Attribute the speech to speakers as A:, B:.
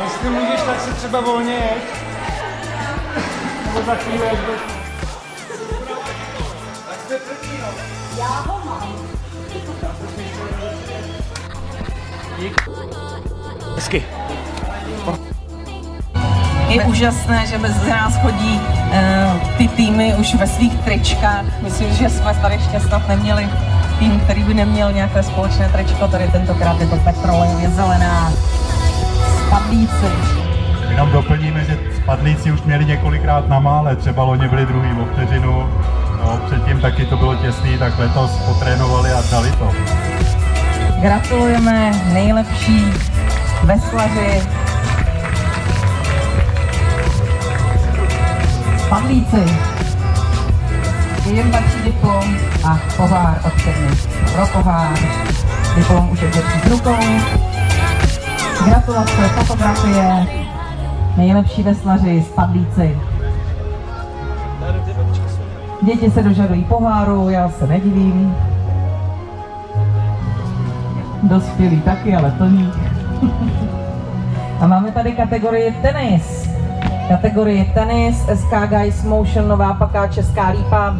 A: Jestli můžeš, tak si třeba volně jeď. Nebo za chvíli, až bude... Tak jste první, no.
B: Já ho mám.
A: Dík. Hezky.
C: Je úžasné, že mezi nás chodí ty týmy už ve svých tričkách. Myslím, že jsme tady ještě snad neměli tým, který by neměl nějaké společné tričko. Tady tentokrát je to petrolejově zelená. Spadlíci.
D: Jenom doplníme, že spadlíci už měli několikrát na mále, třeba loni byli druhý o vteřinu. No, předtím taky to bylo těsný, tak letos potrénovali a dali to.
C: Gratulujeme nejlepší veslaři. Spadlíci. Jim patří diplom a pohár od firmy. Pro pohár. Diplom už je v rukou. Gratulace, fotografie. Nejlepší veslaři, spadlíci. Děti se dožadují poháru, já se nedivím. Dospělí taky, ale plní. A máme tady kategorii tenis. Kategorie tenis, SK Guys Motion, Nová Paká, Česká Lípa.